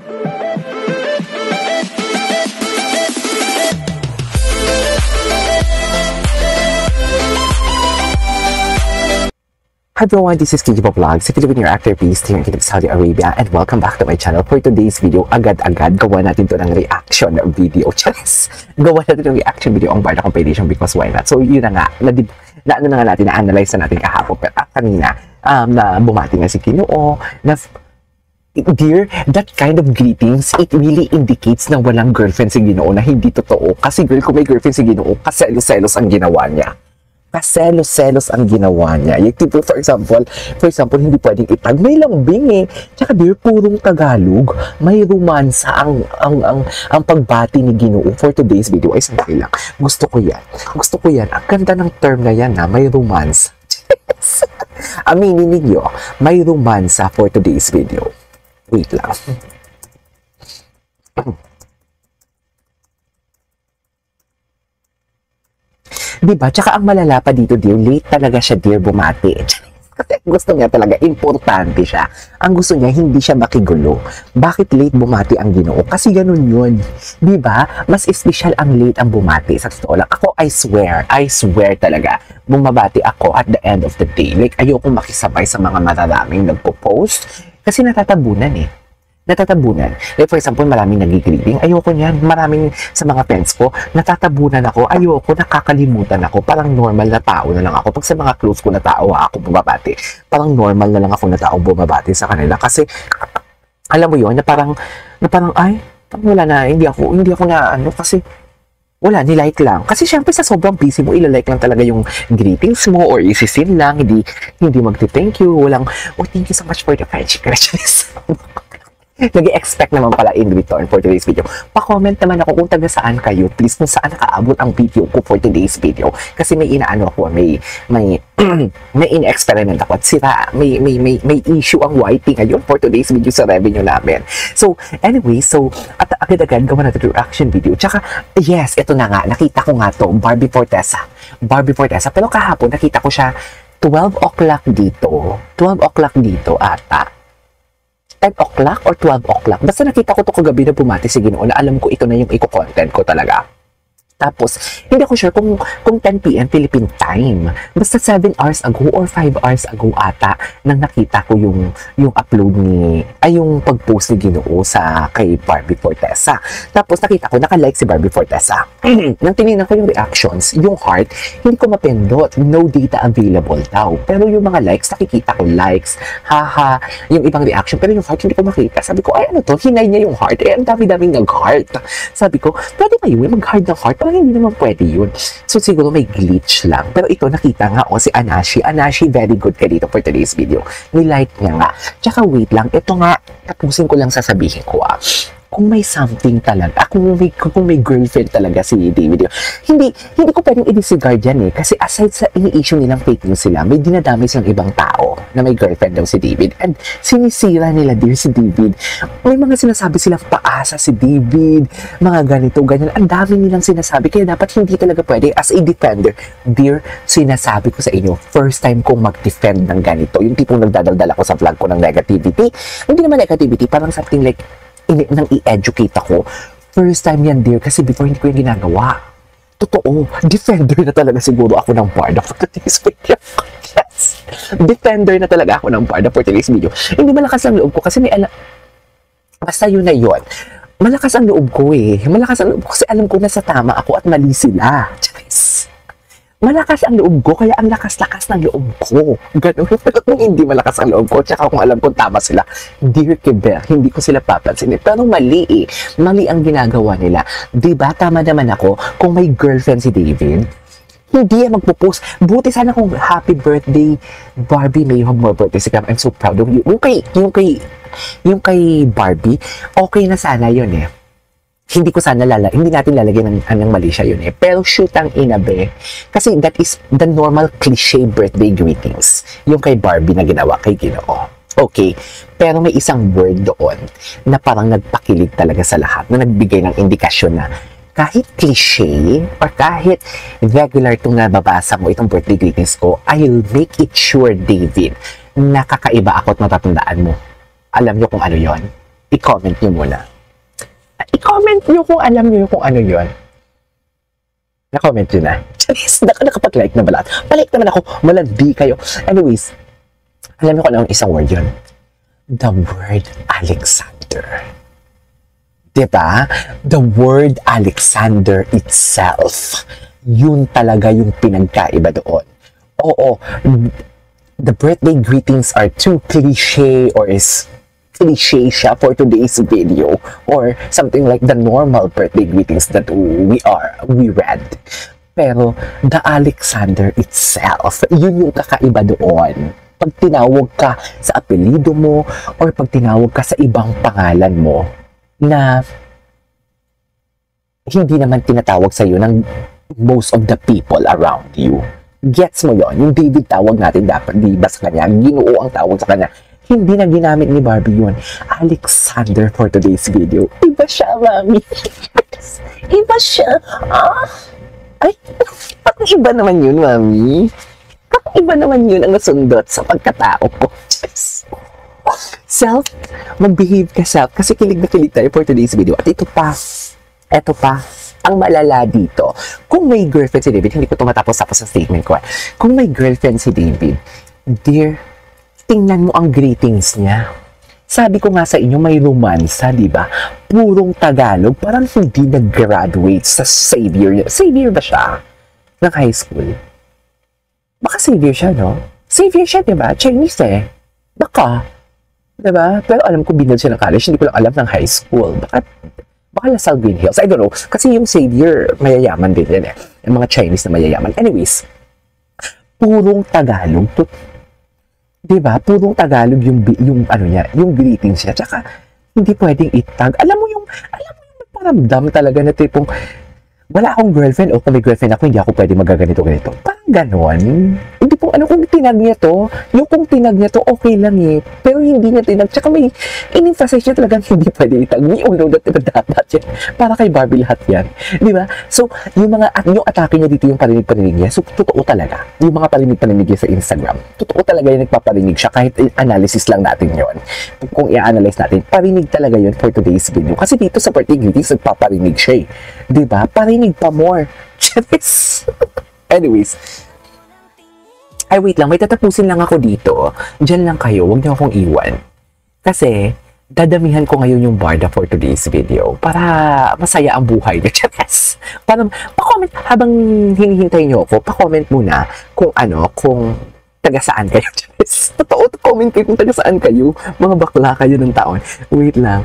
Hi everyone, this is Kijibo Vlogs, a Filipino actor based here in Saudi Arabia, and welcome back to my channel. For today's video, agad-agad gawa natin to ng reaction video. Charis! Gawa natin ng reaction video ang Barda compilation because why not? So yun na nga, na-analyze na natin kahapon pero kanina na bumati na si Ginoo na dear, that kind of greetings, it really indicates na walang girlfriend si Ginoo, na hindi totoo. Kasi girl, kung may girlfriend si Ginoo, kaselos-selos ang ginawa niya. Kaselos-selos ang ginawa niya. Yung tipo, for example, hindi pwedeng itag. May lambing eh. Tsaka dear, purong Tagalog. May romansa ang pagbati ni Ginoo for today's video. Ay, sandali lang. Gusto ko yan. Ang ganda ng term na yan na may romansa. Aminin ninyo, may romansa for today's video. Wait lang. Diba? Tsaka ang malala pa dito, dear, late talaga siya, dear, bumati. Kasi gusto niya talaga, importante siya. Ang gusto niya, hindi siya makigulo. Bakit late bumati ang Ginoo? Kasi ganun yun. Diba? Mas espesyal ang late ang bumati. Sa totoo lang. Ako, I swear talaga, bumabati ako at the end of the day. Like, ayoko makisabay sa mga mararaming nagpo-post. Kasi natatabunan eh. Like for example, maraming nagigreeting. Ayoko niyan. Maraming sa mga friends ko, natatabunan ako. Ayoko, nakakalimutan ako. Parang normal na tao na lang ako. Pag sa mga close ko na tao, ako bumabati. Parang normal na lang ako na tao bumabati sa kanila. Kasi, alam mo yon na parang ay, wala na, hindi ako na kasi, wala, nilike lang. Kasi syempre sa sobrang busy mo, ilalike lang talaga yung greetings mo or isisin lang, hindi magti-thank you, walang, thank you so much for the friendship. Nag-expect naman pala in return for today's video. Pa-comment naman ako kung taga saan kayo. Please, kung saan nakaabot ang video ko for today's video. Kasi may inaano ako, may in-experiment ako at may issue ang YT ngayon for today's video sa revenue namin. So, anyway, at agad-agad gawa natin yung reaction video. Tsaka, yes, ito na nga, nakita ko nga to, Barbie Fortesa. Pero kahapon, nakita ko siya 12 o'clock dito ata. 10 o'clock or 12 o'clock. Basta nakita ko to kagabi na bumati si Ginoo na alam ko ito na yung i-content ko talaga. Tapos, hindi ako sure kung 10 p.m. Philippine time. Basta 7 hours ago or 5 hours ago ata nang nakita ko yung upload yung pag-post ni Ginoo sa kay Barbie Fortesa. Tapos nakita ko, naka-like si Barbie Fortesa. Nang tinignan ko yung reactions, yung heart, hindi ko mapindot. No data available daw. Pero yung mga likes, nakikita ko likes, haha, yung ibang reaction. Pero yung heart, hindi ko makita. Sabi ko, ay ano to, hinay niya yung heart. Ang dami-daming nag-heart. Sabi ko, pwede ba yun? Mag-heart ng heart? Parang hindi naman pwede yun. So, siguro may glitch lang. Pero ito, nakita nga, si Anashi. Anashi, very good ka dito for today's video. Nilike niya nga. Tsaka, wait lang. Ito nga, tapusin ko lang sasabihin ko, kung may something talaga, kung may girlfriend talaga si David, hindi ko pwedeng i-disregard yan eh. Kasi aside sa ini-issue nilang fake news sila, may dinadamay silang ibang tao na may girlfriend daw si David. And sinisira nila, dear, si David. May mga sinasabi silang paasa si David, mga ganito, ganyan. Ang dami nilang sinasabi. Kaya dapat hindi talaga pwede. As a defender, dear, sinasabi ko sa inyo, first time kong mag-defend ng ganito. Yung tipong nagdadaldal ako sa vlog ko ng negativity. Hindi naman negativity, parang something like nang i-educate ako. First time yan, dear, kasi before hindi ko yung ginagawa. Totoo, defender na talaga siguro ako ng Barda for today's video. Yes, defender na talaga ako ng Barda for today's video. Hindi malakas ang loob ko kasi basta yun na yun. Malakas ang loob ko kasi alam ko na sa tama ako at mali sila. Charis. Malakas ang loob ko, kaya ang lakas-lakas ng loob ko. Ganun. Pero kung hindi malakas ang loob ko, tsaka kung alam kong tama sila, dear Kiber, hindi ko sila papansin. Pero mali eh. Mali ang ginagawa nila. Diba, tama naman ako, kung may girlfriend si David, hindi yan magpo-post. Buti sana kung happy birthday, Barbie, may you have more birthday. I'm so proud of you. Yung kay Barbie, okay na sana yun eh. Hindi natin lalagyan ng mali siya yun eh. Pero shoot ang inabe. Kasi that is the normal cliche birthday greetings. Yung kay Barbie na ginawa kay Ginoo. Okay. Pero may isang word doon na parang nagpakilig talaga sa lahat. Na nagbigay ng indikasyon na kahit cliche or kahit regular itong nababasa mo itong birthday greetings ko, I'll make it sure, David, na kakaiba ako at matatandaan mo. Alam nyo kung ano yon? I-comment nyo muna. I-comment nyo kung alam nyo kung ano yun. Na-comment nyo na. Charis, nakapag-like na ba lahat? Pa-like naman ako. Malandi kayo. Anyways, alam nyo kung ano isang word yun? The word Alexander. Diba? The word Alexander itself. Yun talaga yung pinagkaiba doon. Oo, the birthday greetings are too cliche or is cliche siya for today's video or something like the normal birthday greetings that we read. Pero the Alexander itself, yun yung kakaiba doon. Pag tinawag ka sa apelido mo or pag tinawag ka sa ibang pangalan mo na hindi naman tinatawag sa iyo ng most of the people around you. Gets mo yon? Yung David tawag natin dapat, di ba sa kanya? Ginoo ang tawag sa kanya. Hindi na ginamit ni Barbie yun. Alexander for today's video. Iba siya, mami. Iba siya. Ay, parang iba naman yun, mami. Parang iba naman yun ang nasundot sa pagkatao ko. Self, mag-behave ka self. Kasi kilig na kilig tayo for today's video. At ito pa, ang malala dito. Kung may girlfriend si David, hindi ko tumatapos sa statement ko. Kung may girlfriend si David, dear, tingnan mo ang greetings niya. Sabi ko nga sa inyo, may romansa, di ba? Purong Tagalog, parang hindi nag-graduate sa Xavier. Xavier ba siya? Ng high school? Baka Xavier siya, no? Xavier siya, di ba? Chinese eh. Baka. Di ba? Pero alam ko, binil siya ng college. Hindi ko lang alam ng high school. Baka Lasal Green Hills. I don't know. Kasi yung Xavier, mayayaman din yan eh. Yung mga Chinese na mayayaman. Anyways, purong Tagalog. Diba? Purong Tagalog yung ano niya, yung greetings niya. Tsaka, hindi pwedeng itag. Alam mo yung magparamdam talaga na tipong, wala akong girlfriend o kung may girlfriend ako, hindi ako pwede magaganito. Parang ganon. Hindi po, kung tinag niya to, kung tinag niya to, okay lang eh. Pero hindi niya tinag. Tsaka may in-emphasize niya talagang hindi pwede itag. We all know that diba dapat yan. Para kay Barbie lahat yan. Di ba? So, yung atake niya dito, yung parinig-parinig niya, so, totoo talaga. Yung mga parinig-parinig niya sa Instagram, totoo talaga yung nagpaparinig siya. Kahit analysis lang natin yon. Kung i-analyze natin, parinig talaga yun for today's video. Kasi dito sa birthday greetings, nagpaparinig siya eh. Di ba? Parinig pa more. Charis. Anyways, ay wait lang, may tatapusin lang ako dito. Diyan lang kayo, huwag niyo akong iwan. Kasi, dadamihan ko ngayon yung barda for today's video para masaya ang buhay niyo. Charis. Para, pa-comment, habang hinihintay niyo ako, pa-comment muna kung taga saan kayo. Charis. Totoo, comment kayo kung taga saan kayo. Mga bakla kayo ng taon. Wait lang.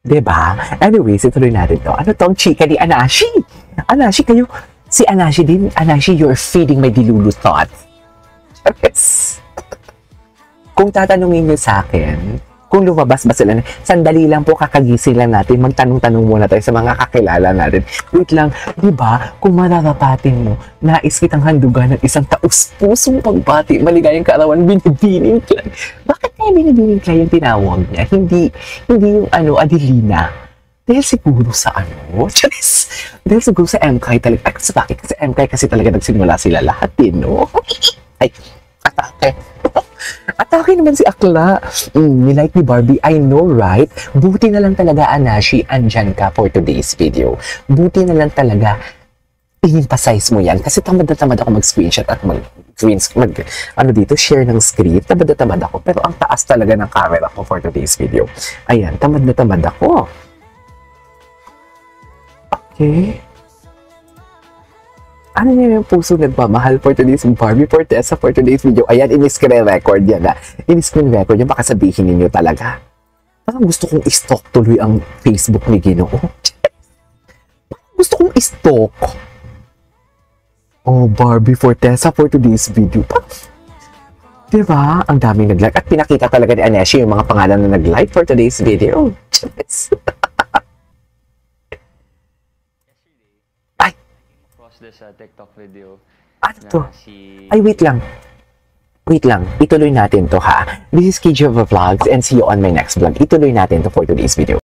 Diba? Anyways, ituloy natin to. Ano tong chika ni Anashi? Anashi, kayo, si Anashi din. Anashi, you're feeding my dilulu thoughts. Yes. Kung tatanungin niyo sa akin, kung lumabas ba sila, sandali lang po, kakagising lang natin, magtanong-tanong muna tayo sa mga kakilala natin. Wait lang, di ba, kung mararapatin mo, nais kitang handugan ng isang taus-pusong pagbati, maligayang kaarawan, binibining clan. Bakit kaya binibining clan yung tinawag niya? Hindi yung Adelina. Dahil siguro sa Charis. Dahil siguro sa MK talaga. Ay, sa bakit? Kasi MK kasi talaga nagsimula sila lahat din, no? Ay, atake. Atake naman si Akla. Nilike ni Barbie. I know, right? Buti na lang talaga, Anashi, andyan ka for today's video. Buti na lang talaga, i-emphasize mo yan. Kasi tamad na tamad ako mag-screenshot at share ng screen. Tamad na tamad ako. Pero ang taas talaga ng camera ko for today's video. Ayan, tamad na tamad ako. Okay. Ano niya yung puso nagmamahal for today's Barbie Fortesa for today's video? Ayan, in-screen record yan na. In-screen record yan, baka sabihin ninyo talaga. Parang gusto kong i-stalk tuloy ang Facebook ni Ginoo. Gusto kong i-stalk. Oh, Barbie Fortesa for today's video. Diba? Ang daming nag-like. At pinakita talaga ni Aneshi yung mga pangalan na nag-like for today's video. Yes. This TikTok video. Ano to? Ay, wait lang. Ituloy natin to ha. This is KJ Vlogs and see you on my next vlog. Ituloy natin to for today's video.